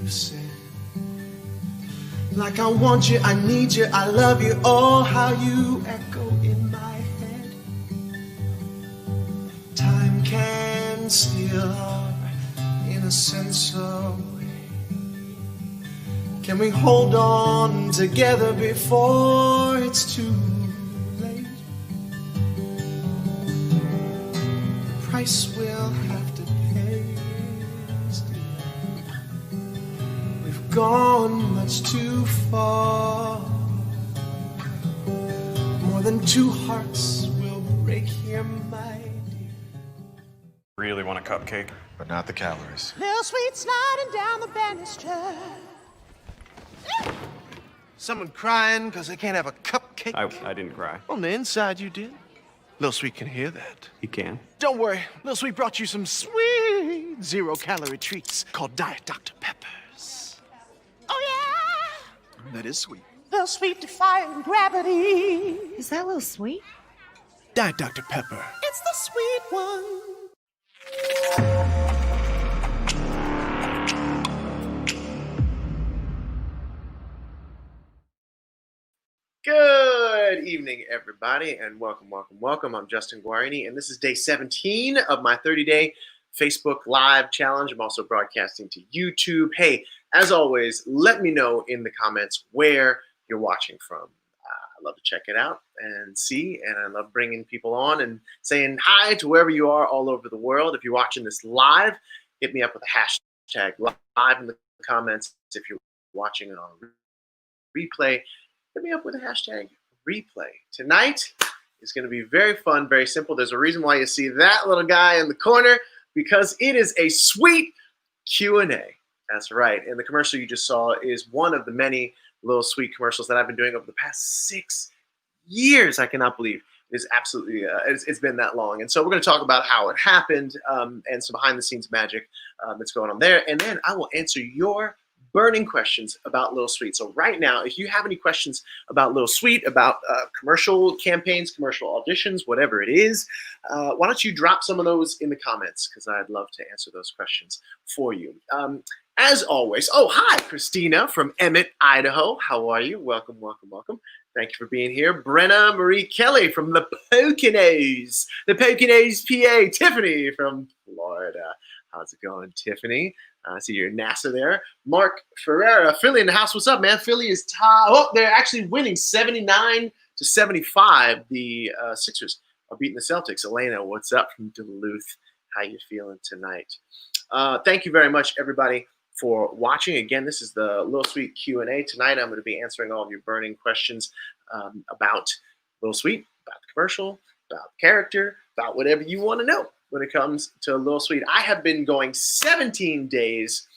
you've said. Like I want you, I need you, I love you, oh, how you echo in my head. Time can steal our innocence away. Can we hold on together before it's too late? The price we'll have to pay is dear. We've gone much too far. More than two hearts will break here, my dear. Really want a cupcake? But not the calories. Lil Sweet sliding down the banister. Someone crying because they can't have a cupcake. I didn't cry. On the inside you did. Lil Sweet can hear that. He can. Don't worry, Lil Sweet brought you some sweet zero-calorie treats called Diet Dr. Peppers. Oh yeah! That is sweet. Lil Sweet defying gravity. Is that Lil Sweet? Diet Dr. Pepper. It's the sweet one. Good evening, everybody, and welcome, welcome, welcome. I'm Justin Guarini, and this is day 17 of my 30-day Facebook Live challenge. I'm also broadcasting to YouTube. Hey, as always, let me know in the comments where you're watching from. I love to check it out and see, and I love bringing people on and saying hi to wherever you are all over the world. If you're watching this live, hit me up with a hashtag live in the comments. If you're watching it on replay, hit me up with a hashtag replay. Tonight is going to be very fun, very simple. There's a reason why you see that little guy in the corner, because it is a sweet Q&A. That's right. And the commercial you just saw is one of the many Lil Sweet commercials that I've been doing over the past 6 years. I cannot believe it's absolutely, it's been that long. And so we're going to talk about how it happened and some behind the scenes magic that's going on there. And then I will answer your burning questions about Lil Sweet. So right now, if you have any questions about Lil Sweet, about commercial campaigns, commercial auditions, whatever it is, why don't you drop some of those in the comments, because I'd love to answer those questions for you. As always, oh, hi, Christina from Emmett, Idaho. How are you? Welcome, welcome, welcome. Thank you for being here. Brenna Marie Kelly from the Poconos, PA. Tiffany from Florida. How's it going, Tiffany? I see your NASA there. Mark Ferreira, Philly in the house. What's up, man? Philly is tied. Oh, they're actually winning 79-75. The Sixers are beating the Celtics. Elena, what's up from Duluth? How you feeling tonight? Thank you very much, everybody, for watching. Again, this is the Lil Sweet Q&A. Tonight, I'm going to be answering all of your burning questions about Lil Sweet, about the commercial, about the character, about whatever you want to know when it comes to Lil Sweet. I have been going 17 days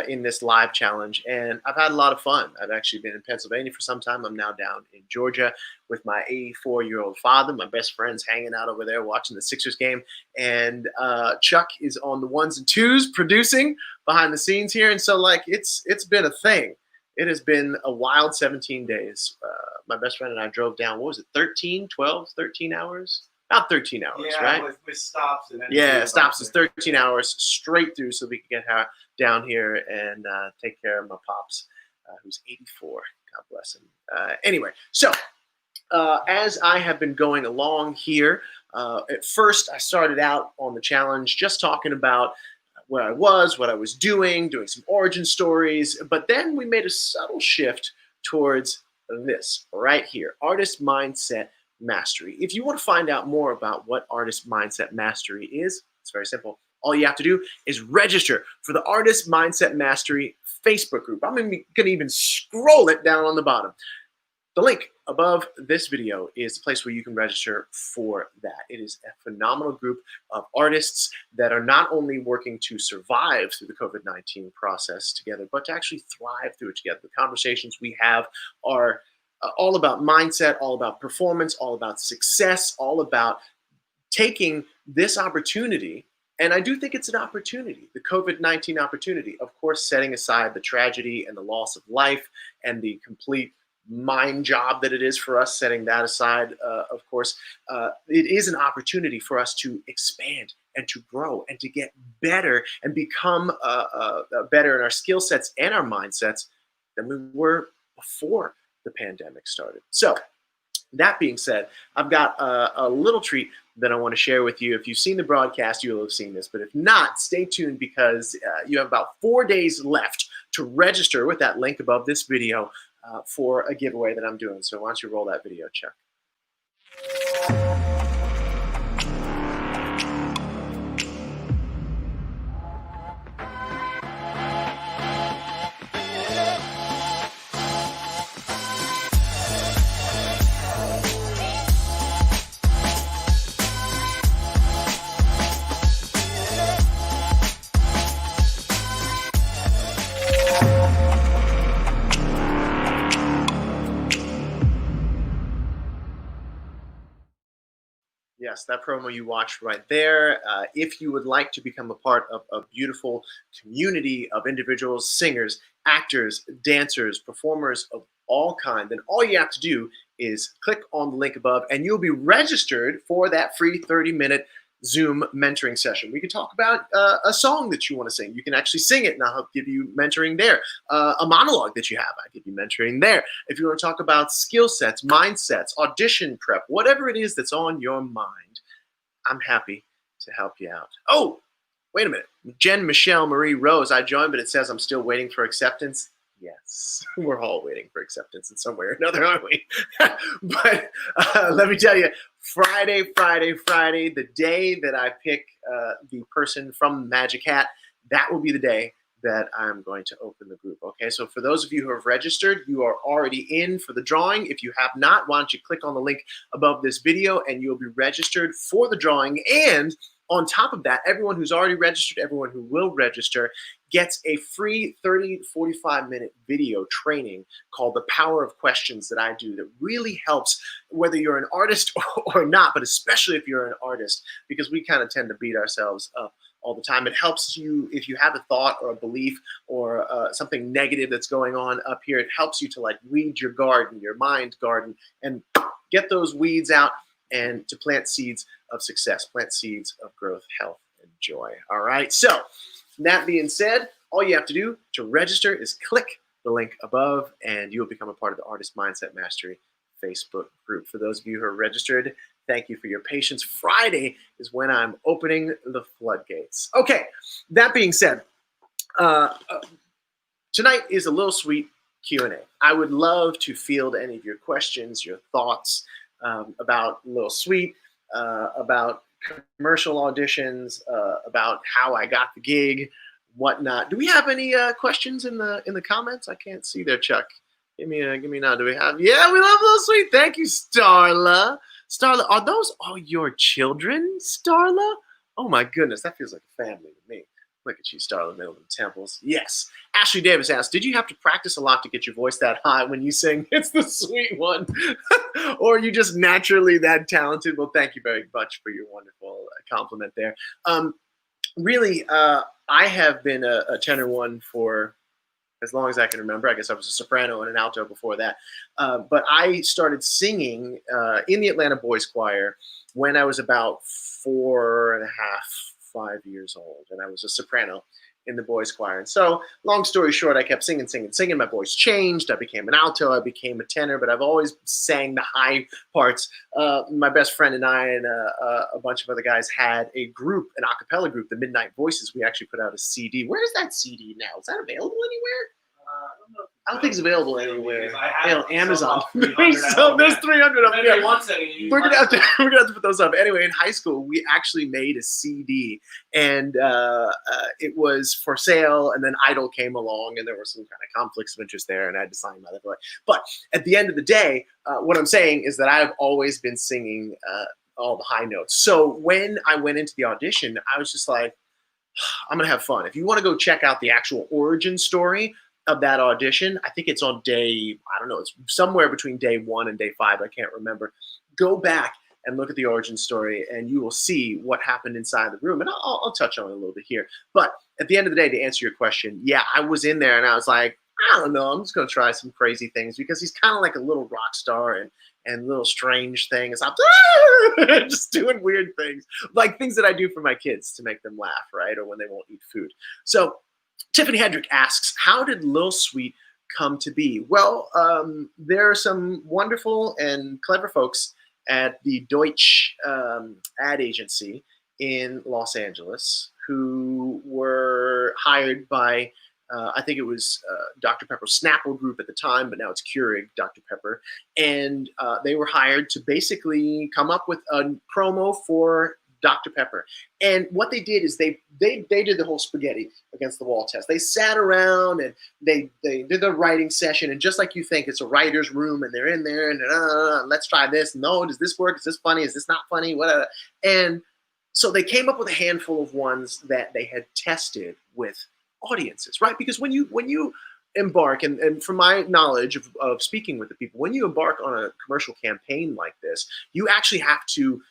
in this live challenge, and I've had a lot of fun. I've actually been in Pennsylvania for some time. I'm now down in Georgia with my 84-year-old father. My best friend's hanging out over there watching the Sixers game, and Chuck is on the ones and twos producing behind the scenes here, and so like it's been a thing. It has been a wild 17 days. My best friend and I drove down, what was it, 13 hours? About 13 hours, right? With stops. And stops is 13 hours straight through so we can get down here and take care of my pops, who's 84. God bless him. Anyway, so as I have been going along here, at first I started out on the challenge just talking about where I was, what I was doing some origin stories, but then we made a subtle shift towards this right here, artist mindset mastery. If you want to find out more about what artist mindset mastery is, it's very simple. All you have to do is register for the Artist Mindset Mastery Facebook group. I'm going to even scroll it down on the bottom. The link above this video is the place where you can register for that. It is a phenomenal group of artists that are not only working to survive through the COVID-19 process together, but to actually thrive through it together. The conversations we have are all about mindset, all about performance, all about success, all about taking this opportunity. And I do think it's an opportunity, the COVID-19 opportunity, of course, setting aside the tragedy and the loss of life and the complete mind job that it is for us, setting that aside, of course, it is an opportunity for us to expand and to grow and to get better and become better in our skill sets and our mindsets than we were before the pandemic started. So that being said, I've got a little treat that I want to share with you. If you've seen the broadcast, you'll have seen this. But if not, stay tuned because you have about 4 days left to register with that link above this video for a giveaway that I'm doing. So why don't you roll that video, Chuck? Yes, that promo you watched right there. If you would like to become a part of a beautiful community of individuals, singers, actors, dancers, performers of all kind, then all you have to do is click on the link above and you'll be registered for that free 30-minute Zoom mentoring session. We can talk about a song that you want to sing. You can actually sing it and I'll help give you mentoring there. A monologue that you have, I give you mentoring there. If you want to talk about skill sets, mindsets, audition prep, whatever it is that's on your mind, I'm happy to help you out. Oh, wait a minute. Jen Michelle Marie Rose, I joined, but it says I'm still waiting for acceptance. Yes, we're all waiting for acceptance in some way or another, aren't we? But let me tell you, Friday, the day that I pick the person from Magic Hat, that will be the day that I'm going to open the group. Okay, so for those of you who have registered, you are already in for the drawing. If you have not, why don't you click on the link above this video and you'll be registered for the drawing. And on top of that, everyone who's already registered, everyone who will register, gets a free 30 to 45-minute video training called The Power of Questions that I do that really helps whether you're an artist or not, but especially if you're an artist, because we kind of tend to beat ourselves up all the time. It helps you if you have a thought or a belief or something negative that's going on up here. It helps you to like weed your garden, your mind garden, and get those weeds out and to plant seeds of success, plant seeds of growth, health, and joy. All right. So that being said, all you have to do to register is click the link above and you'll become a part of the Artist Mindset Mastery Facebook group. For those of you who are registered, thank you for your patience. Friday is when I'm opening the floodgates. Okay, that being said, tonight is a Lil Sweet Q&A. I would love to field any of your questions, your thoughts about Lil Sweet, about commercial auditions, about how I got the gig, whatnot. Do we have any questions in the comments? I can't see there, Chuck. Give me a nod. Do we have? Yeah, we love Lil Sweet. Thank you, Starla. Starla, are those all your children, Starla? Oh my goodness, that feels like a family to me. Look at you, Starla Middleton Temples. Yes. Ashley Davis asked, did you have to practice a lot to get your voice that high when you sing It's the Sweet One? Or are you just naturally that talented? Well, thank you very much for your wonderful compliment there. Really, I have been a tenor one for as long as I can remember. I guess I was a soprano and an alto before that. But I started singing in the Atlanta Boys Choir when I was about 4.5, 5 years old. And I was a soprano in the boys choir. And so long story short, I kept singing. My voice changed. I became an alto. I became a tenor, but I've always sang the high parts. My best friend and I and a bunch of other guys had a group, an a cappella group, the Midnight Voices. We actually put out a CD. Where is that CD now? Is that available anywhere? I don't think it's available anywhere. Amazon. So there's 300 of them. Yeah. We're gonna have to put those up. Anyway, in high school, we actually made a CD, and it was for sale. And then Idol came along, and there were some kind of conflicts of interest there, and I had to sign my boy. But at the end of the day, what I'm saying is that I've always been singing all the high notes. So when I went into the audition, I was just like, I'm gonna have fun. If you want to go check out the actual origin story of that audition, I think it's on day, I don't know, it's somewhere between day 1 and day 5, I can't remember. Go back and look at the origin story and you will see what happened inside the room. And I'll touch on it a little bit here. But at the end of the day, to answer your question, yeah, I was in there and I was like, I don't know, I'm just gonna try some crazy things because he's kind of like a little rock star and and little strange things. I'm just doing weird things, like things that I do for my kids to make them laugh, right? Or when they won't eat food. So Tiffany Hedrick asks, how did Lil Sweet come to be? Well, there are some wonderful and clever folks at the Deutsch ad agency in Los Angeles who were hired by, I think it was Dr. Pepper Snapple Group at the time, but now it's Keurig Dr. Pepper. And they were hired to basically come up with a promo for Dr. Pepper. And what they did is they did the whole spaghetti against the wall test. They sat around and they did the writing session. And just like you think, it's a writer's room and they're in there and let's try this. No, does this work? Is this funny? Is this not funny? Whatever. And so they came up with a handful of ones that they had tested with audiences, right? Because when you embark, and from my knowledge of speaking with the people, when you embark on a commercial campaign like this, you actually have to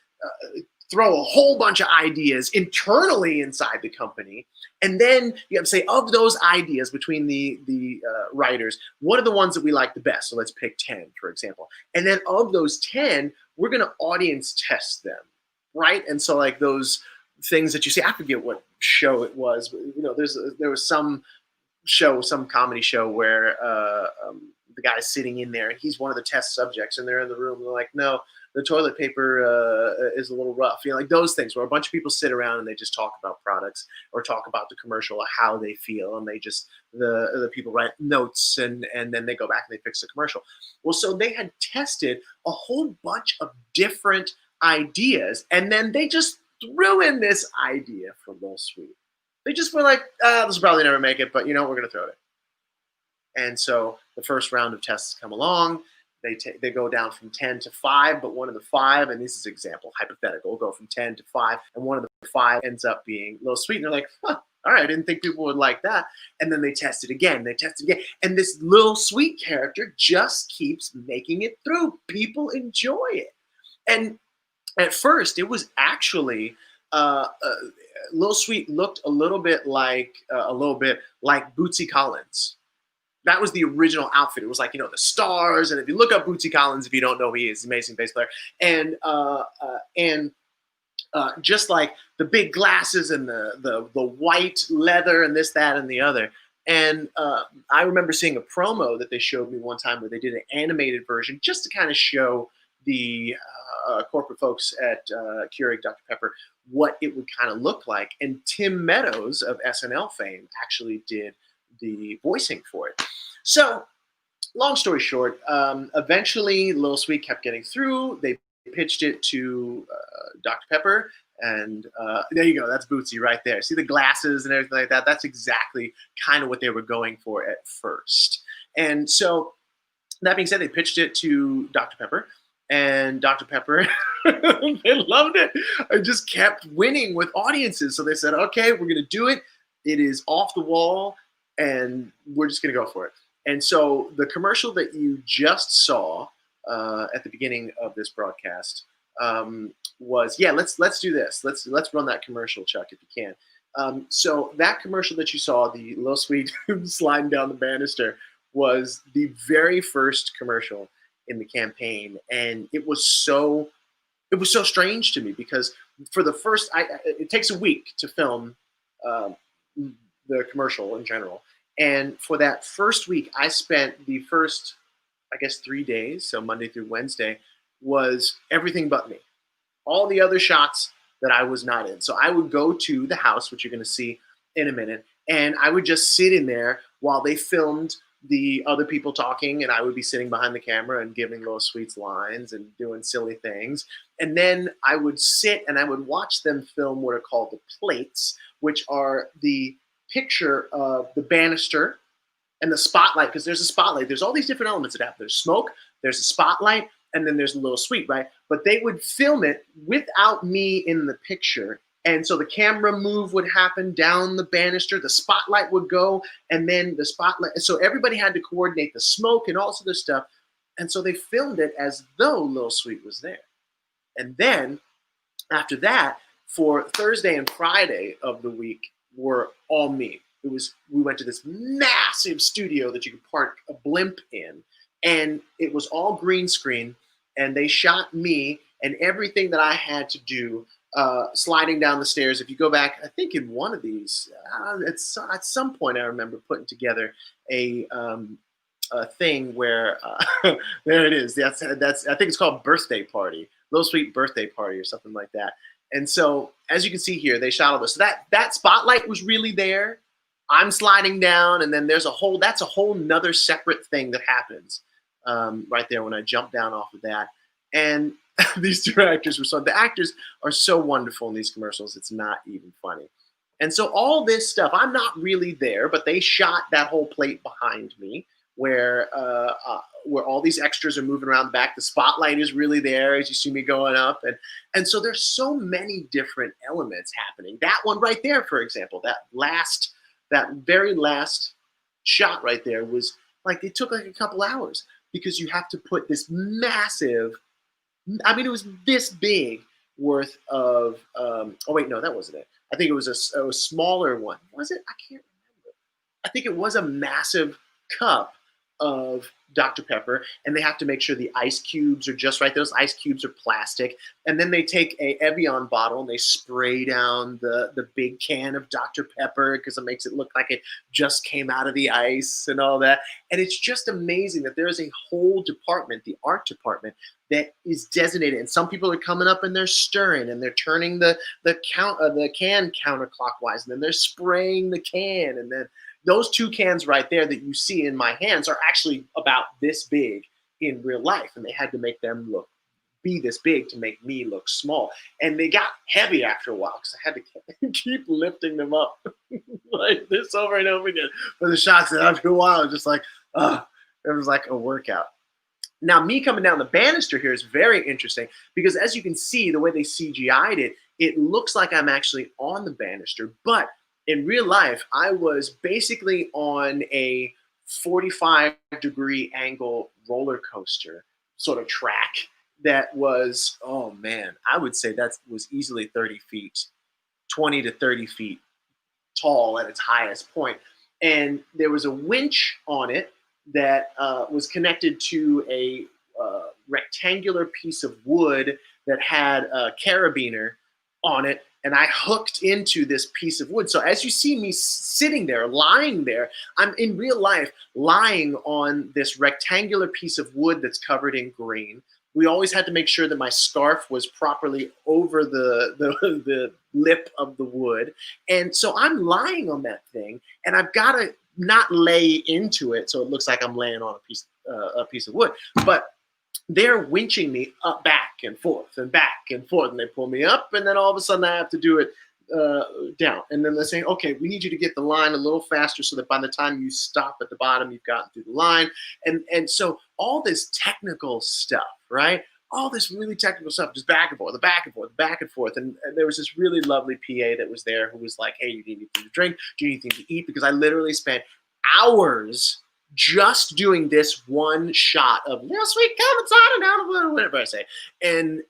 throw a whole bunch of ideas internally inside the company. And then you have to say, of those ideas between the writers, what are the ones that we like the best? So let's pick 10, for example. And then of those 10, we're going to audience test them, right? And so like those things that you see, I forget what show it was, but there was some comedy show where the guy's sitting in there and he's one of the test subjects and they're in the room and they're like, no, the toilet paper is a little rough. Like those things where a bunch of people sit around and they just talk about products or talk about the commercial or how they feel. And they just, the people write notes and then they go back and they fix the commercial. Well, so they had tested a whole bunch of different ideas and then they just threw in this idea for Lil Sweet. They just were like, this will probably never make it, but we're going to throw it in. And so the first round of tests come along. They go down from 10 to 5, but one of the 5, and this is example, hypothetical, go from 10 to 5, and one of the 5 ends up being Lil Sweet. And they're like, all right, I didn't think people would like that. And then they test it again, and this Lil Sweet character just keeps making it through. People enjoy it. And at first, it was actually Lil Sweet looked a little bit like Bootsy Collins. That was the original outfit. It was like, the stars. And if you look up Bootsy Collins, if you don't know who he is, he's an amazing bass player. And just like the big glasses and the white leather and this, that, and the other. And I remember seeing a promo that they showed me one time where they did an animated version just to kind of show the corporate folks at Keurig Dr. Pepper what it would kind of look like. And Tim Meadows of SNL fame actually did the voicing for it. So long story short, eventually Lil Sweet kept getting through. They pitched it to Dr. Pepper. And there you go. That's Bootsy right there. See the glasses and everything like that? That's exactly kind of what they were going for at first. And so that being said, they pitched it to Dr. Pepper. And Dr. Pepper, they loved it. It just kept winning with audiences. So they said, okay, we're going to do it. It is off the wall, and we're just going to go for it. And so the commercial that you just saw at the beginning of this broadcast was, let's do this. Let's run that commercial, Chuck, if you can. So that commercial that you saw, the Lil Sweet sliding down the banister, was the very first commercial in the campaign, and it was so strange to me because for the first, it takes a week to film the commercial in general, and for that first week, I spent the first, 3 days, so Monday through Wednesday, was everything but me. All the other shots that I was not in. So I would go to the house, which you're going to see in a minute, and I would just sit in there while they filmed the other people talking, and I would be sitting behind the camera and giving Lil Sweet's lines and doing silly things. And then I would sit and I would watch them film what are called the plates, which are the picture of the banister and the spotlight, because there's a spotlight. There's all these different elements that happen. There's smoke, there's a spotlight, and then there's a Lil Sweet, right? But they would film it without me in the picture. And so the camera move would happen down the banister, the spotlight would go, and then the spotlight. So everybody had to coordinate the smoke and all this other stuff. And so they filmed it as though Lil Sweet was there. And then after that, for Thursday and Friday of the week were all me. We went to this massive studio that you could park a blimp in, and it was all green screen. and they shot me and everything that I had to do sliding down the stairs. If you go back, I think in one of these, at some point I remember putting together a thing where there it is. That's I think it's called Birthday Party, Lil Sweet Birthday Party or something like that. And so as you can see here, they shot all this. So that spotlight was really there. I'm sliding down, and then that's a whole nother separate thing that happens right there when I jump down off of that. And these two actors the actors are so wonderful in these commercials. It's not even funny. And so all this stuff, I'm not really there, but they shot that whole plate behind me where all these extras are moving around the back. The spotlight is really there as you see me going up. And so there's so many different elements happening. That one right there, for example, that very last shot right there was like, it took like a couple hours because you have to put this massive, I mean, it was this big worth of, oh wait, no, that wasn't it. I think it was a smaller one. Was it? I can't remember. I think it was a massive cup of Dr. Pepper, and they have to make sure the ice cubes are just right. Those ice cubes are plastic. And then they take a Evian bottle and they spray down the big can of Dr. Pepper because it makes it look like it just came out of the ice and all that. And it's just amazing that there is a whole department, the art department, that is designated. And some people are coming up and they're stirring and they're turning the can counterclockwise, and then they're spraying the can, and then those two cans right there that you see in my hands are actually about this big in real life, and they had to make them be this big to make me look small. And they got heavy after a while because I had to keep lifting them up like this over and over again for the shots. And after a while, it was just like, it was like a workout. Now, me coming down the banister here is very interesting because as you can see, the way they CGI'd it, it looks like I'm actually on the banister, but in real life, I was basically on a 45-degree angle roller coaster sort of track that was, oh man, I would say that was easily 30 feet, 20 to 30 feet tall at its highest point. And there was a winch on it that was connected to a rectangular piece of wood that had a carabiner on it. And I hooked into this piece of wood. So as you see me sitting there, lying there, I'm in real life lying on this rectangular piece of wood that's covered in green. We always had to make sure that my scarf was properly over the lip of the wood. And so I'm lying on that thing, and I've got to not lay into it so it looks like I'm laying on a piece of wood. But they're winching me up, back and forth, and they pull me up, and then all of a sudden I have to do it down. And then they're saying, okay, we need you to get the line a little faster so that by the time you stop at the bottom, you've gotten through the line. And so all this technical stuff, right? All this really technical stuff, just back and forth, back and forth, back and forth. And there was this really lovely PA that was there who was like, hey, you need anything to drink? Do you need anything to eat? Because I literally spent hours just doing this one shot of Lil Sweet come inside and out of whatever I say, and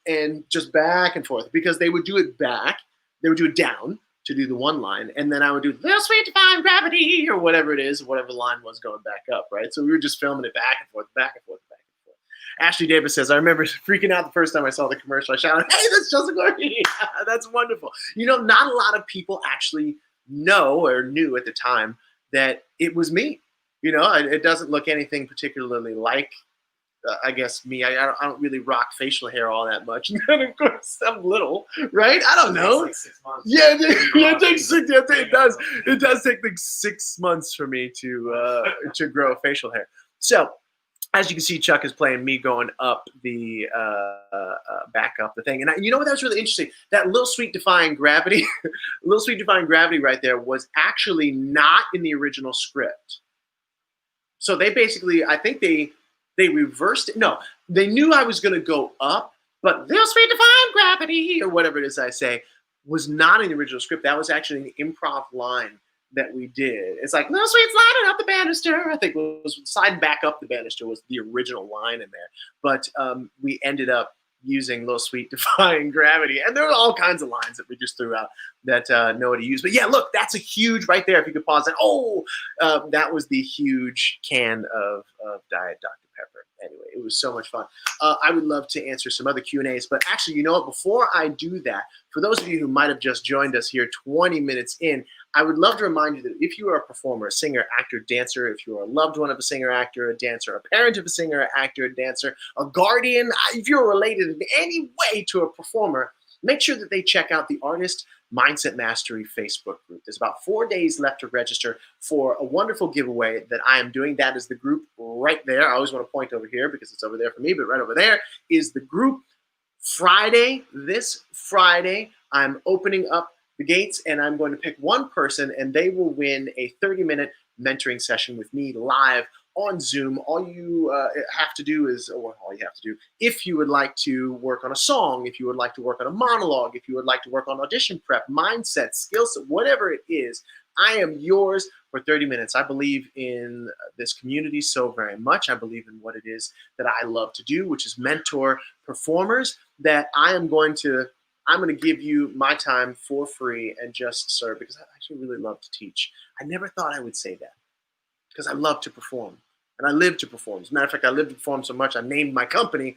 just back and forth, because they would do it back, they would do it down to do the one line, and then I would do Lil Sweet defying gravity or whatever it is, whatever line was going back up, right? So we were just filming it back and forth, back and forth, back and forth. Ashley Davis says, I remember freaking out the first time I saw the commercial. I shouted, hey, that's Justin Guarini. That's wonderful. You know, not a lot of people actually know or knew at the time that it was me. You know, it doesn't look anything particularly like, I guess, me. I don't really rock facial hair all that much. And of course, I'm little, right? I don't know. Like 6 months. Yeah, it takes 6. It does. It does take like 6 months for me to grow facial hair. So, as you can see, Chuck is playing me going up the back up the thing. And you know what? That was really interesting. That Lil Sweet defying gravity, Lil Sweet defying gravity right there was actually not in the original script. So they basically, I think they reversed it. No, they knew I was going to go up, but Lil Sweet defying gravity, or whatever it is I say, was not in the original script. That was actually an improv line that we did. It's like, Lil Sweet sliding up the banister. I think it was sliding back up the banister was the original line in there. But we ended up using Lil Sweet defying gravity. And there were all kinds of lines that we just threw out that nobody used. But yeah, look, that's a huge right there. If you could pause it. Oh, that was the huge can of Diet Dr. Pepper. Anyway, it was so much fun. I would love to answer some other Q&As, but actually, you know what? Before I do that, for those of you who might have just joined us here 20 minutes in, I would love to remind you that if you are a performer, a singer, actor, dancer, if you are a loved one of a singer, actor, a dancer, a parent of a singer, actor, a dancer, a guardian, if you're related in any way to a performer, make sure that they check out the Artist Mindset Mastery Facebook group. There's about 4 days left to register for a wonderful giveaway that I am doing. That is the group right there. I always want to point over here because it's over there for me, but right over there is the group. This Friday, I'm opening up the gates and I'm going to pick one person and they will win a 30-minute mentoring session with me live on Zoom. All you have to do is, or all you have to do, if you would like to work on a song, if you would like to work on a monologue, if you would like to work on audition prep, mindset, skill set, whatever it is, I am yours for 30 minutes. I believe in this community so very much. I believe in what it is that I love to do, which is mentor performers, that I'm going to give you my time for free and just serve, because I actually really love to teach. I never thought I would say that, because I love to perform and I live to perform. As a matter of fact, I live to perform so much, I named my company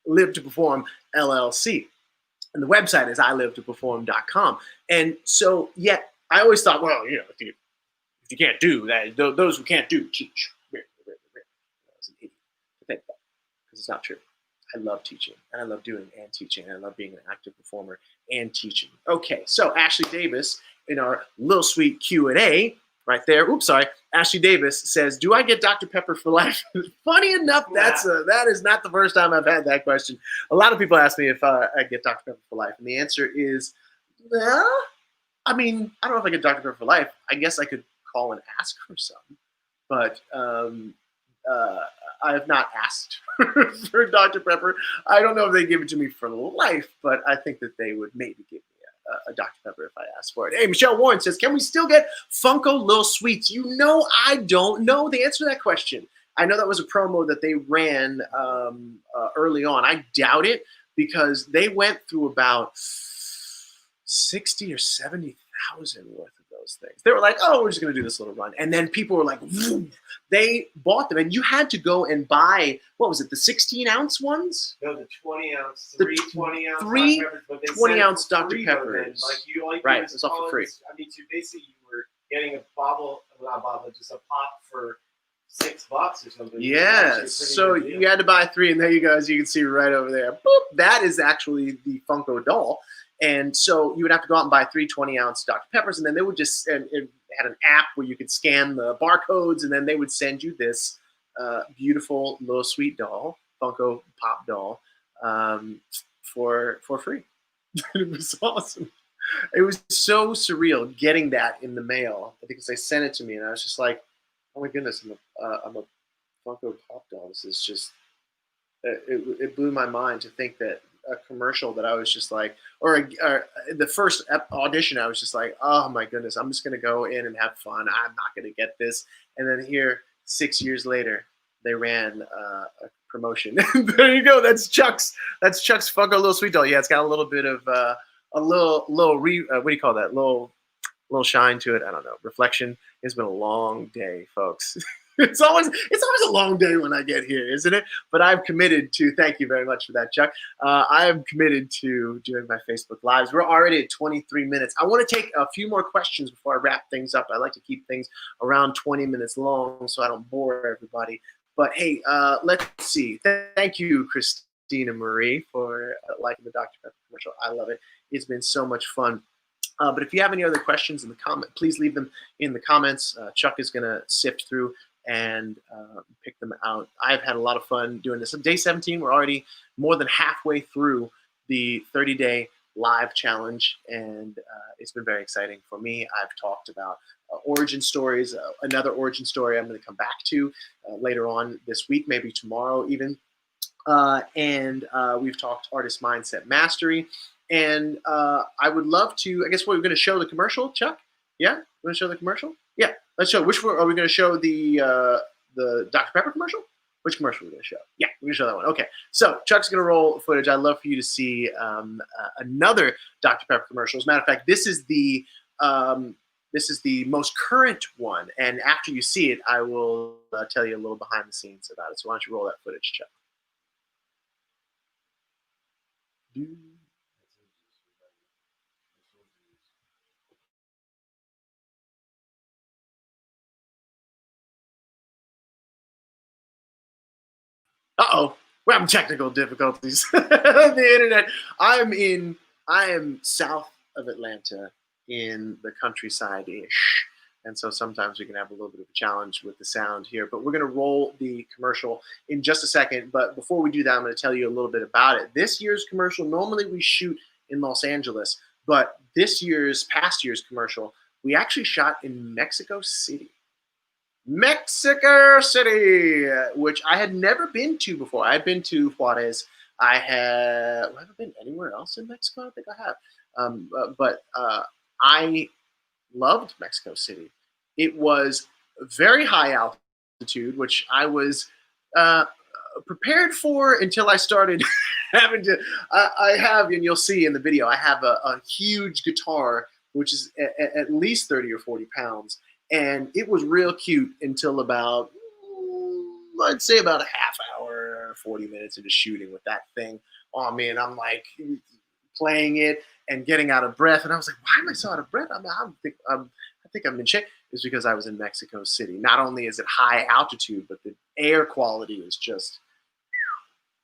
Live to Perform LLC. And the website is ilivetoperform.com. And so, yet, I always thought, well, you know, if you can't do that, those who can't do, teach. I was an idiot to think that, because it's not true. I love teaching, and I love doing and teaching, and I love being an active performer and teaching. Okay, so Ashley Davis in our Lil Sweet Q&A right there. Oops, sorry. Ashley Davis says, "Do I get Dr. Pepper for life?" Funny enough, that is not the first time I've had that question. A lot of people ask me if I get Dr. Pepper for life, and the answer is, well, I mean, I don't know if I get Dr. Pepper for life. I guess I could call and ask for some, but I have not asked for Dr. Pepper. I don't know if they give it to me for life, but I think that they would maybe give me a Dr. Pepper if I asked for it. Hey, Michelle Warren says, "Can we still get Funko Lil Sweets?" You know, I don't know the answer to that question. I know that was a promo that they ran early on. I doubt it, because they went through about 60 or 70,000 worth of those things. They were like, "Oh, we're just going to do this little run." And then people were like, "Woo." They bought them. And you had to go and buy, what was it, the 16-ounce ones? No, the 20-ounce, The 20-ounce, three 20-ounce Dr. Peppers. Like you, all you Right, do it is was all for call free. it- I mean, so basically you were getting a bottle, not a bottle, just a pop for $6 or something. Yes. So you had to buy 3, and there you go, as you can see right over there. Boop. That is actually the Funko doll. And so you would have to go out and buy 3 20-ounce Dr. Peppers, and then they would just, and it had an app where you could scan the barcodes, and then they would send you this beautiful Lil Sweet doll, Funko Pop doll, for free. It was awesome. It was so surreal getting that in the mail, because they sent it to me, and I was just like, oh my goodness, I'm a Funko Pop doll. This is just, it blew my mind to think that a commercial that I was just like, or the first audition, I was just like, oh my goodness, I'm just going to go in and have fun. I'm not going to get this. And then here, 6 years later, they ran a promotion. There you go. That's Chuck's Funko Lil Sweet doll. Yeah, it's got a little bit of a little what do you call that? Little shine to it. I don't know. Reflection. It's been a long day, folks. It's always a long day when I get here, isn't it? But I've committed to, thank you very much for that, Chuck. I am committed to doing my Facebook Lives. We're already at 23 minutes. I want to take a few more questions before I wrap things up. I like to keep things around 20 minutes long so I don't bore everybody. But hey, let's see. Thank you, Christina Marie, for liking the Dr. Pepper commercial. I love it. It's been so much fun. But if you have any other questions in the comment, please leave them in the comments. Chuck is going to sift through and pick them out. I've had a lot of fun doing this. On day 17, we're already more than halfway through the 30-day live challenge, and it's been very exciting for me. I've talked about origin stories, another origin story I'm going to come back to later on this week, maybe tomorrow even. And we've talked artist mindset mastery. And I would love to, I guess we're going to show the commercial, Chuck? Yeah? We're going to show the commercial? Yeah. Let's show. Which one are we going to show? The Dr. Pepper commercial? Which commercial are we going to show? Yeah, we're going to show that one. Okay. So Chuck's going to roll footage. I'd love for you to see another Dr. Pepper commercial. As a matter of fact, this is the this is the most current one. And after you see it, I will tell you a little behind the scenes about it. So why don't you roll that footage, Chuck? Uh-oh, we're having technical difficulties. The internet. I am south of Atlanta in the countryside-ish. And so sometimes we can have a little bit of a challenge with the sound here. But we're going to roll the commercial in just a second. But before we do that, I'm going to tell you a little bit about it. This year's commercial, normally we shoot in Los Angeles. But past year's commercial, we actually shot in Mexico City. Mexico City, which I had never been to before. I've been to Juarez. Have I been anywhere else in Mexico? I don't think I have. But I loved Mexico City. It was very high altitude, which I was prepared for until I started having to. I have, and you'll see in the video, I have a huge guitar, which is at least 30 or 40 pounds. And it was real cute until about, I'd say about a half hour, 40 minutes into shooting with that thing. Oh man, I'm like playing it and getting out of breath. And I was like, why am I so out of breath? I think I'm in shape. It's because I was in Mexico City. Not only is it high altitude, but the air quality is just,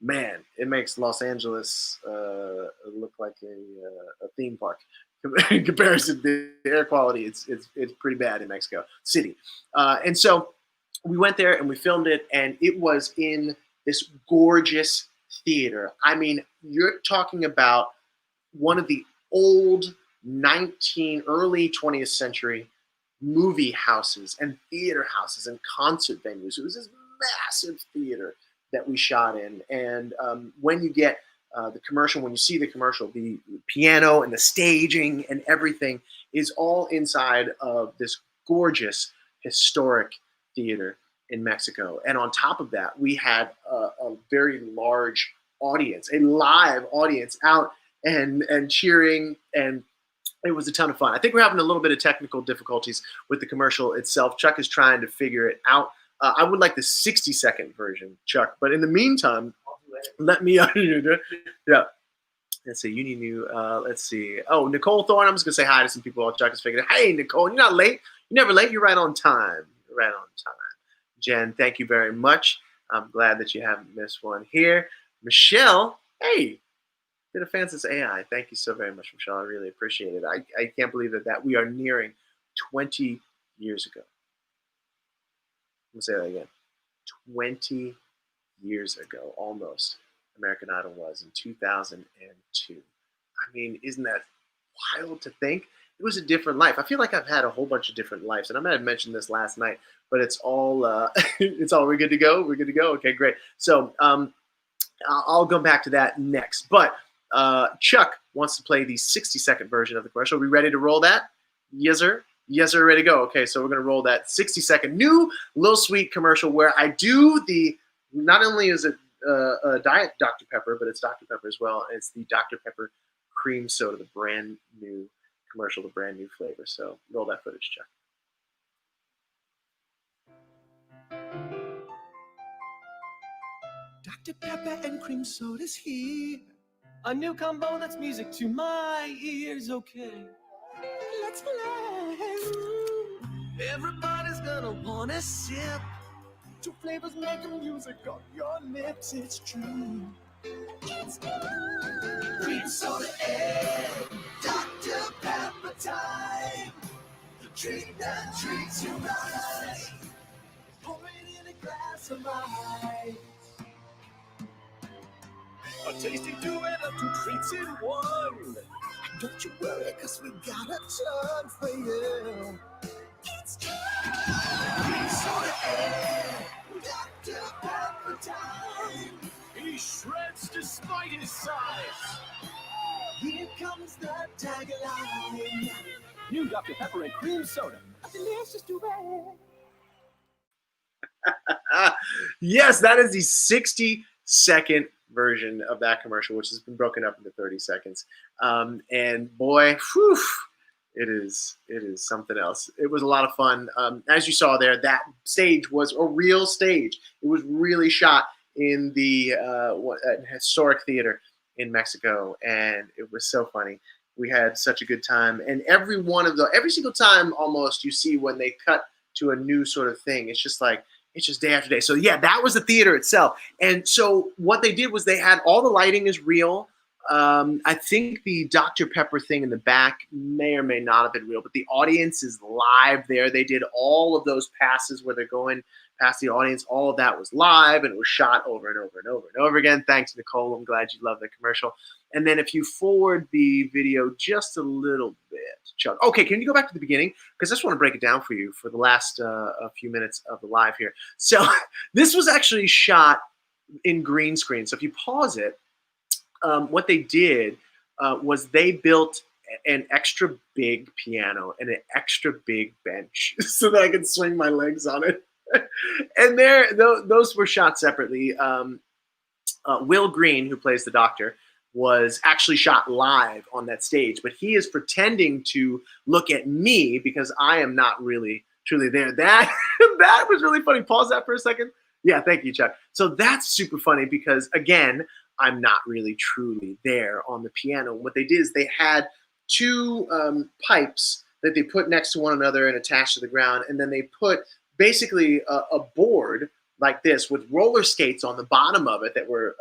man, it makes Los Angeles look like a theme park. In comparison to the air quality, it's pretty bad in Mexico City. And so we went there and we filmed it, and it was in this gorgeous theater. I mean, you're talking about one of the old early 20th century movie houses and theater houses and concert venues. It was this massive theater that we shot in. And when you get the commercial, when you see the commercial, the piano and the staging and everything is all inside of this gorgeous historic theater in Mexico. And on top of that, we had a very large audience, a live audience out and cheering, and it was a ton of fun. I think we're having a little bit of technical difficulties with the commercial itself. Chuck is trying to figure it out. I would like the 60-second version, Chuck, but in the meantime, let me yeah. Let's see. You need new. Let's see. Oh, Nicole Thorne. I'm just gonna say hi to some people while Chuck is figuring it out. Hey, Nicole, you're not late. You're never late. You're right on time. You're right on time. Jen, thank you very much. I'm glad that you haven't missed one here. Michelle, hey, been a fan since AI. Thank you so very much, Michelle. I really appreciate it. I can't believe that we are nearing 20 years ago. I'm gonna say that again. 20 years ago, almost, American Idol was in 2002. I mean, isn't that wild to think? It was a different life. I feel like I've had a whole bunch of different lives, and I might have mentioned this last night, but it's all we're good to go. We're good to go. Okay, great. So I'll go back to that next. But Chuck wants to play the 60-second version of the commercial. Are we ready to roll that? Yes, sir. Yes, sir. Ready to go. Okay, so we're gonna roll that 60-second new Lil Sweet commercial where I do the. Not only is it a Diet Dr. Pepper, but it's Dr. Pepper as well. It's the Dr. Pepper cream soda, the brand new commercial, the brand new flavor. So roll that footage, Chuck. Dr. Pepper and cream soda's here. A new combo that's music to my ears, okay. Let's play. Everybody's gonna wanna sip. Two flavors making music on your lips, it's true. It's good. Cream soda and Dr. Pepper time. The treat that treats you right. Pour it in a glass of ice. A tasty duet of two treats in one. And don't you worry, cause we got a ton for you. It's good. Cream soda and Dr. Pepper time. He shreds despite his size. Here comes the tagline. New Dr. Pepper and cream soda. A delicious duet. Yes, that is the 60-second version of that commercial, which has been broken up into 30 seconds. And boy, whew, It is something else. It was a lot of fun. As you saw there, that stage was a real stage. It was really shot in the historic theater in Mexico, and it was so funny. We had such a good time, and every single time almost you see when they cut to a new sort of thing, it's just day after day. So yeah, that was the theater itself. And so what they did was they had all the lighting is real. I think the Dr. Pepper thing in the back may or may not have been real, but the audience is live there. They did all of those passes where they're going past the audience. All of that was live, and it was shot over and over and over and over again. Thanks, Nicole. I'm glad you love the commercial. And then if you forward the video just a little bit, Chuck. Okay, can you go back to the beginning? Because I just want to break it down for you for the last a few minutes of the live here. So this was actually shot in green screen. So if you pause it, what they did was they built an extra big piano and an extra big bench so that I could swing my legs on it. And those were shot separately. Will Green, who plays the doctor, was actually shot live on that stage, but he is pretending to look at me because I am not really truly there. That was really funny. Pause that for a second. Yeah, thank you, Chuck. So that's super funny because, again, I'm not really truly there on the piano. What they did is they had two pipes that they put next to one another and attached to the ground, and then they put basically a board like this with roller skates on the bottom of it that were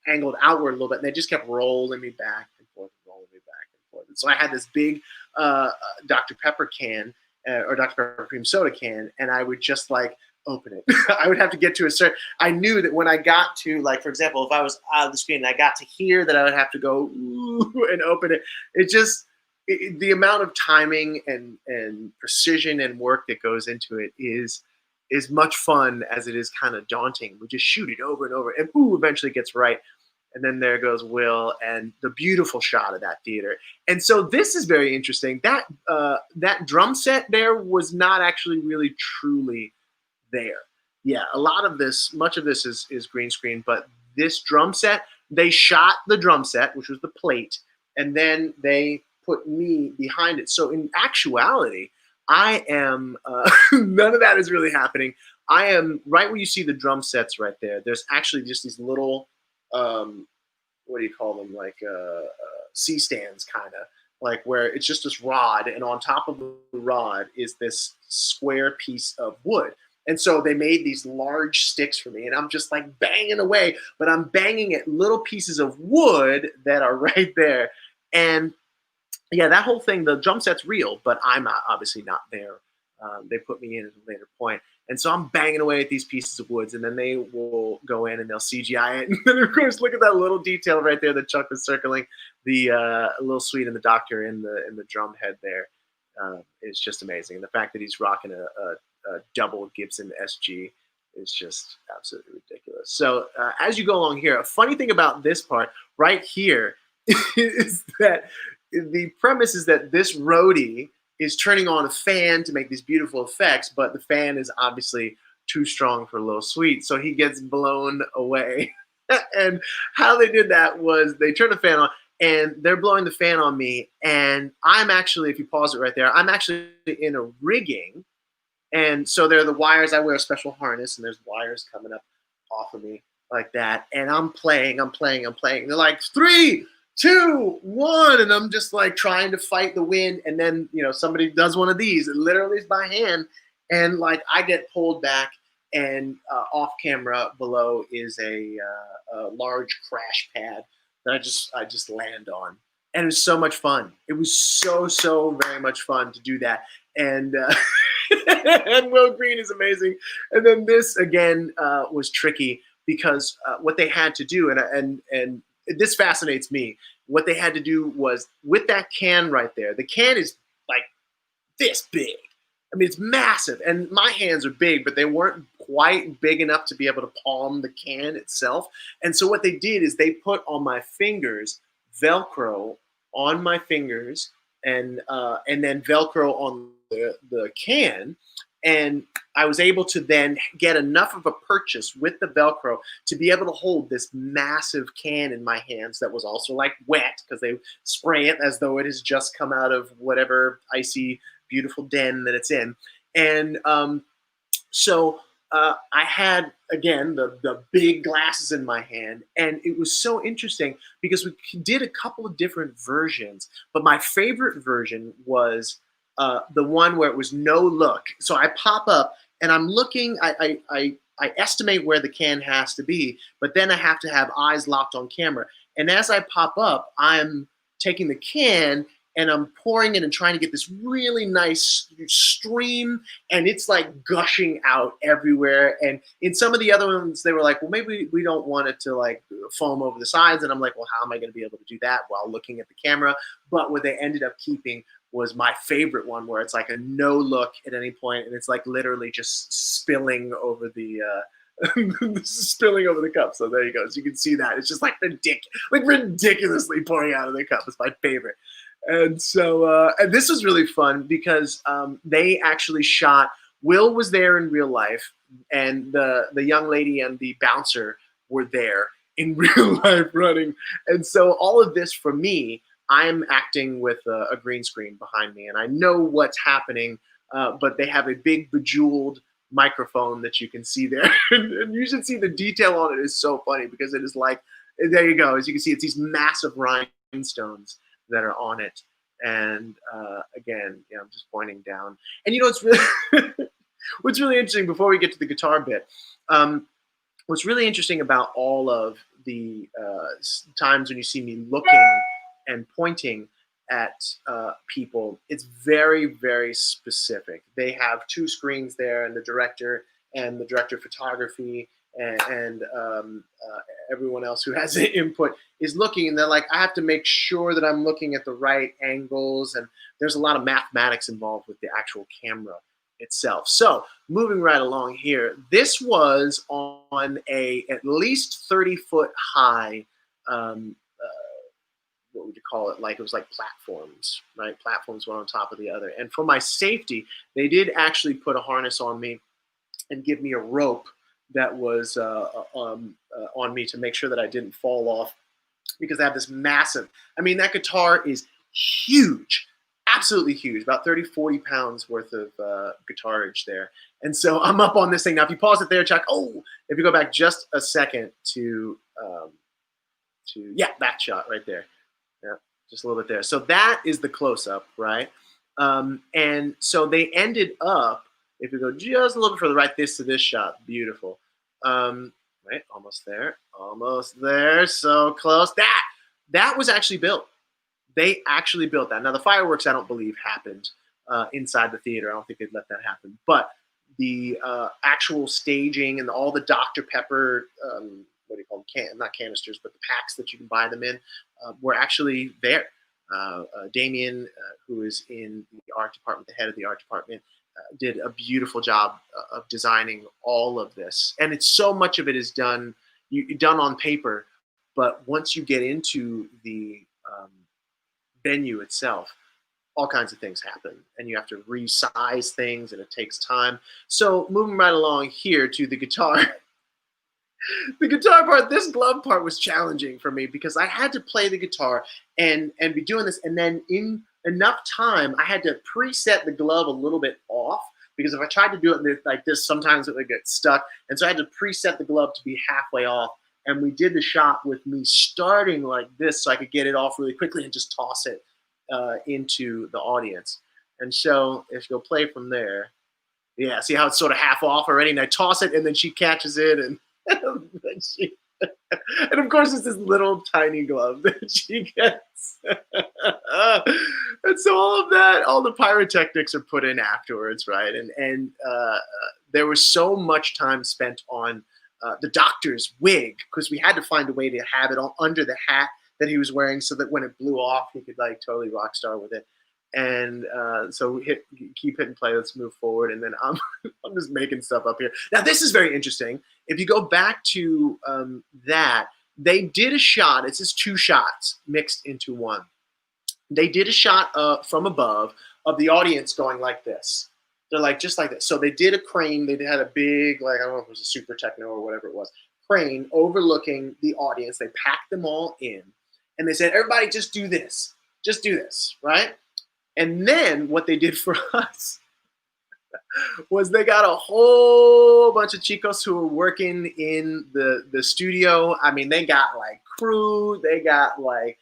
angled outward a little bit, and they just kept rolling me back and forth, rolling me back and forth. And so I had this big Dr. Pepper can or Dr. Pepper cream soda can, and I would just like open it. I would have to get to a certain. I knew that when I got to, like, for example, if I was out of the screen and I got to here, that I would have to go ooh, and open it. It just the amount of timing and precision and work that goes into it is much fun as it is kind of daunting. We just shoot it over and over, and eventually it gets right. And then there goes Will and the beautiful shot of that theater. And so this is very interesting. That that drum set there was not actually really truly there. Yeah, a lot of this, much of this is green screen, but this drum set, they shot the drum set, which was the plate, and then they put me behind it. So in actuality, I am, none of that is really happening. I am right where you see the drum sets right there. There's actually just these little, what do you call them? Like C-stands, kind of. Like where it's just this rod, and on top of the rod is this square piece of wood. And so they made these large sticks for me, and I'm just like banging away, but I'm banging at little pieces of wood that are right there. And yeah, that whole thing, the drum set's real, but I'm obviously not there. They put me in at a later point. And so I'm banging away at these pieces of woods, and then they will go in and they'll CGI it. And then, of course, look at that little detail right there that Chuck was circling, the Lil Sweet and the doctor in the drum head there. Is just amazing. And the fact that he's rocking a double Gibson SG is just absolutely ridiculous. So as you go along here, a funny thing about this part right here is that the premise is that this roadie is turning on a fan to make these beautiful effects, but the fan is obviously too strong for Lil Sweet, so he gets blown away. And how they did that was they turned the fan on, and they're blowing the fan on me, and I'm actually, if you pause it right there, I'm actually in a rigging. And so there are the wires. I wear a special harness, and there's wires coming up off of me like that. And I'm playing. And they're like, 3, 2, 1. And I'm just like trying to fight the wind. And then, somebody does one of these. It literally is by hand. And like I get pulled back, and off camera below is a large crash pad that I just land on. And it was so much fun. It was so very much fun to do that. And and Will Green is amazing. And then this again was tricky because what they had to do, and this fascinates me. What they had to do was with that can right there. The can is like this big. I mean, it's massive, and my hands are big, but they weren't quite big enough to be able to palm the can itself. And so what they did is they put on my fingers Velcro on my fingers, and then Velcro on the can, And I was able to then get enough of a purchase with the Velcro to be able to hold this massive can in my hands that was also like wet because they spray it as though it has just come out of whatever icy, beautiful den that it's in. And so I had, again, the big glasses in my hand, and it was so interesting because we did a couple of different versions, but my favorite version was the one where it was no look. So I pop up, and I'm looking, I estimate where the can has to be, but then I have to have eyes locked on camera. And as I pop up, I'm taking the can, and I'm pouring it and trying to get this really nice stream, and it's like gushing out everywhere. And in some of the other ones, they were like, well, maybe we don't want it to like foam over the sides. And I'm like, well, how am I going to be able to do that while looking at the camera? But what they ended up keeping was my favorite one, where it's like a no look at any point, and it's like literally just spilling over the spilling over the cup. So there you go. So you can see that it's just like ridiculously pouring out of the cup. It's my favorite. And so, and this was really fun because they actually shot. Will was there in real life, and the young lady and the bouncer were there in real life running. And so, all of this for me, I'm acting with a green screen behind me, and I know what's happening. But they have a big bejeweled microphone that you can see there, and you should see the detail on it. Is so funny because it is like, there you go. As you can see, it's these massive rhinestones that are on it. And again, I'm just pointing down. And it's really what's really interesting before we get to the guitar bit. What's really interesting about all of the times when you see me looking and pointing at people, it's very, very specific. They have two screens there, and the director of photography and everyone else who has input is looking, and they're like, I have to make sure that I'm looking at the right angles, and there's a lot of mathematics involved with the actual camera itself. So moving right along here, this was on a at least 30-foot high, what would you call it? Like it was like platforms, right? Platforms one on top of the other. And for my safety, they did actually put a harness on me and give me a rope that was on me to make sure that I didn't fall off, because I have this massive, that guitar is huge, absolutely huge, about 30, 40 pounds worth of guitarage there. And so I'm up on this thing. Now, if you pause it there, Chuck, if you go back just a second to that shot right there. Yeah, just a little bit there. So that is the close-up, right? And so they ended up, if we go just a little bit further, right, this to this shot, beautiful. Right, almost there, so close. That was actually built. They actually built that. Now the fireworks, I don't believe, happened inside the theater. I don't think they'd let that happen. But the actual staging and all the Dr. Pepper, what do you call them? Not canisters, but the packs that you can buy them in, were actually there. Damien, who is in the art department, the head of the art department, did a beautiful job of designing all of this. And it's so much of it is done on paper, but once you get into the venue itself, all kinds of things happen, and you have to resize things, and it takes time. So moving right along here to the guitar. The guitar part, this glove part was challenging for me because I had to play the guitar and be doing this, and then in enough time, I had to preset the glove a little bit off, because if I tried to do it like this, sometimes it would get stuck. And so I had to preset the glove to be halfway off. And we did the shot with me starting like this so I could get it off really quickly and just toss it into the audience. And so if you'll play from there, yeah, see how it's sort of half off already? And I toss it, and then she catches it, and and of course it's this little tiny glove that she gets. And so all the pyrotechnics are put in afterwards, right? And there was so much time spent on the doctor's wig, because we had to find a way to have it under the hat that he was wearing, so that when it blew off, he could like totally rock star with it. And so we keep hitting play. Let's move forward. And then I'm just making stuff up here. Now, this is very interesting. If you go back to that, they did a shot. It's just two shots mixed into one. They did a shot from above of the audience going like this. They're like just like this. So they did a crane. They had a big, like, I don't know if it was a super techno or whatever it was, crane overlooking the audience. They packed them all in, and they said, everybody just do this. Just do this, right? And then what they did for us was they got a whole bunch of chicos who were working in the studio. I mean, they got like crew, they got like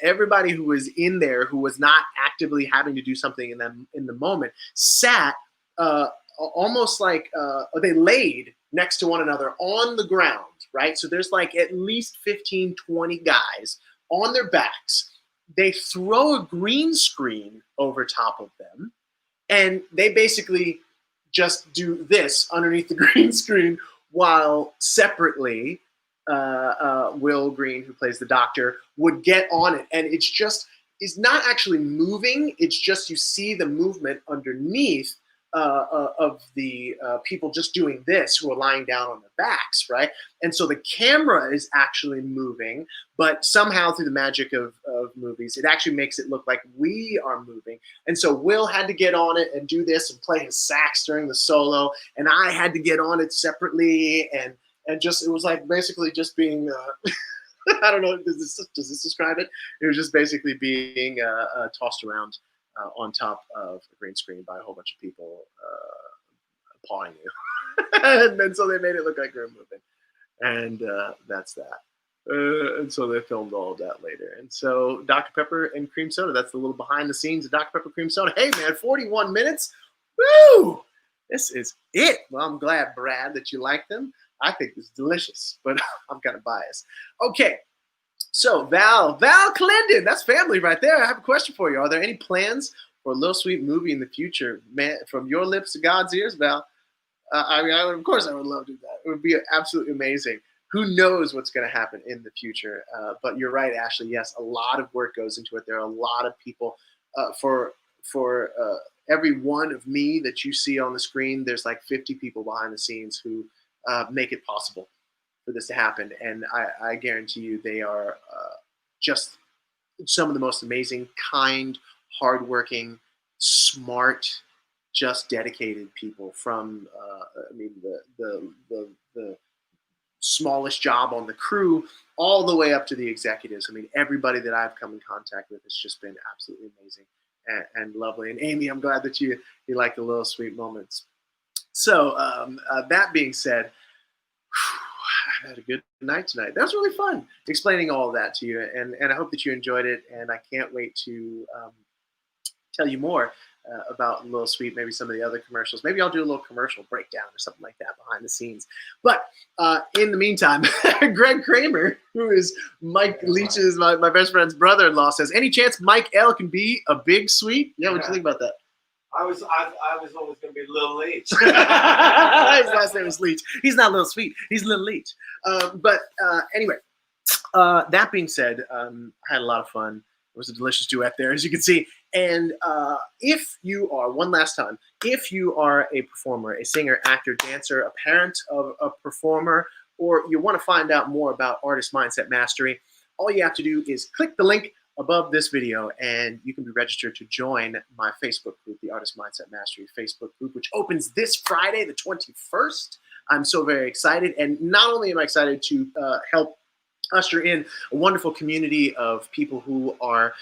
everybody who was in there who was not actively having to do something in the moment sat almost like they laid next to one another on the ground, right? So there's like at least 15, 20 guys on their backs. They throw a green screen over top of them, and they basically just do this underneath the green screen while separately Will Green, who plays the doctor, would get on it. And it's not actually moving. It's just you see the movement underneath of the people just doing this who are lying down on their backs, right? And so the camera is actually moving, but somehow through the magic of movies, it actually makes it look like we are moving. And so Will had to get on it and do this and play his sax during the solo, and I had to get on it separately, and just, it was like basically just being I don't know, does this describe it? It was just basically being tossed around on top of a green screen by a whole bunch of people pawing you. And then so they made it look like we were moving. And that's that. And so they filmed all of that later. And so Dr. Pepper and cream soda, that's the little behind the scenes of Dr. Pepper cream soda. Hey man, 41 minutes. Woo! This is it. Well, I'm glad, Brad, that you like them. I think it's delicious, but I'm kind of biased. Okay. So Val Clendon, that's family right there. I have a question for you. Are there any plans for a Lil Sweet movie in the future? Man, from your lips to God's ears, Val. I mean, of course I would love to do that. It would be absolutely amazing. Who knows what's going to happen in the future? But you're right, Ashley. Yes, a lot of work goes into it. There are a lot of people. For every one of me that you see on the screen, there's like 50 people behind the scenes who make it possible for this to happen. And I guarantee you they are just some of the most amazing, kind, hardworking, smart, just dedicated people from, I mean, the smallest job on the crew all the way up to the executives. I mean, everybody that I've come in contact with has just been absolutely amazing and lovely. And Amy, I'm glad that you like the Little Sweet moments. So that being said, I had a good night tonight. That was really fun explaining all of that to you, and I hope that you enjoyed it. And I can't wait to tell you more about Lil Sweet, maybe some of the other commercials. Maybe I'll do a little commercial breakdown or something like that behind the scenes. But in the meantime, Greg Kramer, who is Mike Leach's, my best friend's brother-in-law, says, any chance Mike L can be a big Sweet? Yeah, what do you think about that? I was always going to be Lil Leach. His last name is Leach. He's not Lil Sweet. He's Lil Leach. But anyway, that being said, I had a lot of fun. It was a delicious duet there, as you can see. And if you are, one last time, if you are a performer, a singer, actor, dancer, a parent of a performer, or you want to find out more about Artist Mindset Mastery, all you have to do is click the link above this video, and you can be registered to join my Facebook group, the Artist Mindset Mastery Facebook group, which opens this Friday, the 21st. I'm so very excited. And not only am I excited to help usher in a wonderful community of people who are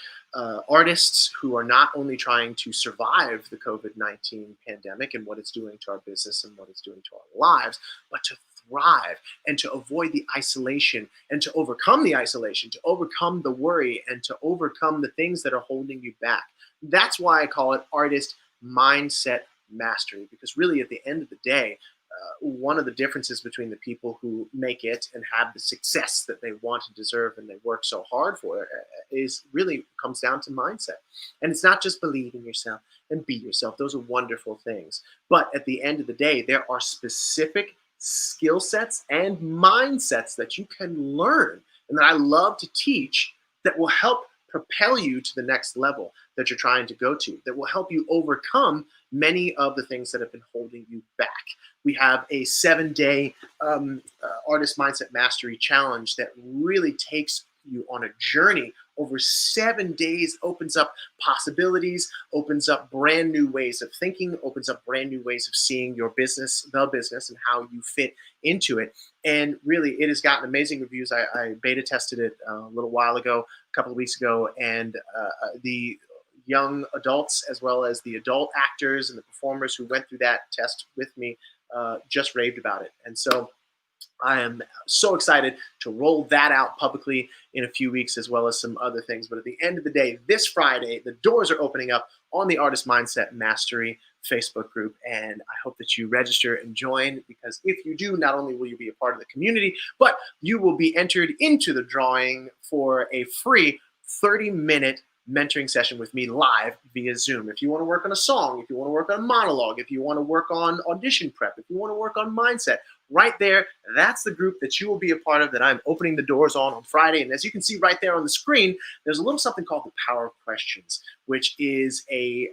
artists who are not only trying to survive the COVID-19 pandemic and what it's doing to our business and what it's doing to our lives, but to thrive and to avoid the isolation and to overcome the isolation, to overcome the worry and to overcome the things that are holding you back. That's why I call it Artist Mindset Mastery, because really at the end of the day, one of the differences between the people who make it and have the success that they want and deserve and they work so hard for is really comes down to mindset. And it's not just believe in yourself and be yourself. Those are wonderful things. But at the end of the day, there are specific skill sets and mindsets that you can learn and that I love to teach that will help propel you to the next level that you're trying to go to, that will help you overcome many of the things that have been holding you back. We have a 7-day Artist Mindset Mastery Challenge that really takes you on a journey over 7 days, opens up possibilities, opens up brand new ways of thinking, opens up brand new ways of seeing your business, the business, and how you fit into it. And really, it has gotten amazing reviews. I beta tested it a little while ago, a couple of weeks ago, and the young adults as well as the adult actors and the performers who went through that test with me just raved about it. And so I am so excited to roll that out publicly in a few weeks, as well as some other things. But at the end of the day, this Friday, the doors are opening up on the Artist Mindset Mastery Facebook group. And I hope that you register and join, because if you do, not only will you be a part of the community, but you will be entered into the drawing for a free 30-minute mentoring session with me live via Zoom. If you want to work on a song, if you want to work on a monologue, if you want to work on audition prep, if you want to work on mindset, right there, that's the group that you will be a part of, that I'm opening the doors on Friday. And as you can see right there on the screen, there's a little something called the Power of Questions, which is a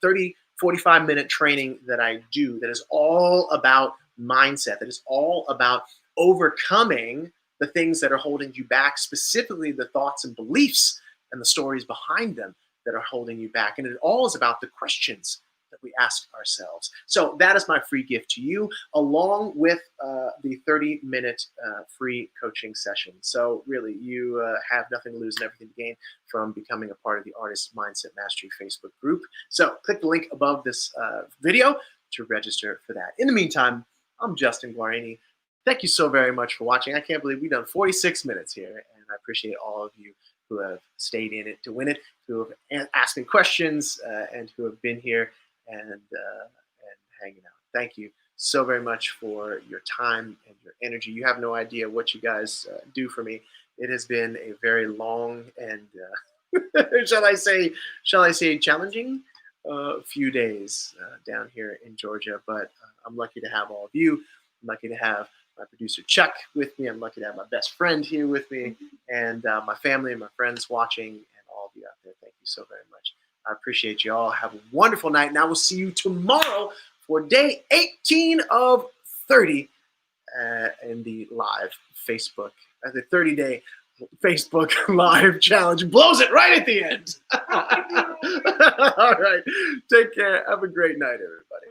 45-minute training that I do that is all about mindset, that is all about overcoming the things that are holding you back, specifically the thoughts and beliefs and the stories behind them that are holding you back. And it all is about the questions that we ask ourselves. So that is my free gift to you, along with the 30-minute free coaching session. So really, you have nothing to lose and everything to gain from becoming a part of the Artist Mindset Mastery Facebook group. So click the link above this video to register for that. In the meantime, I'm Justin Guarini. Thank you so very much for watching. I can't believe we've done 46 minutes here, and I appreciate all of you who have stayed in it to win it, who have asked me questions, and who have been here and hanging out. Thank you so very much for your time and your energy. You have no idea what you guys do for me. It has been a very long and shall I say challenging few days down here in Georgia, but I'm lucky to have all of you. I'm lucky to have my producer Chuck with me. I'm lucky to have my best friend here with me, and my family and my friends watching, and all of you out there. Thank you so very much. I appreciate you all. Have a wonderful night, and I will see you tomorrow for day 18 of 30 in the live Facebook, the 30-day Facebook live challenge. Blows it right at the end. All right. Take care. Have a great night, everybody.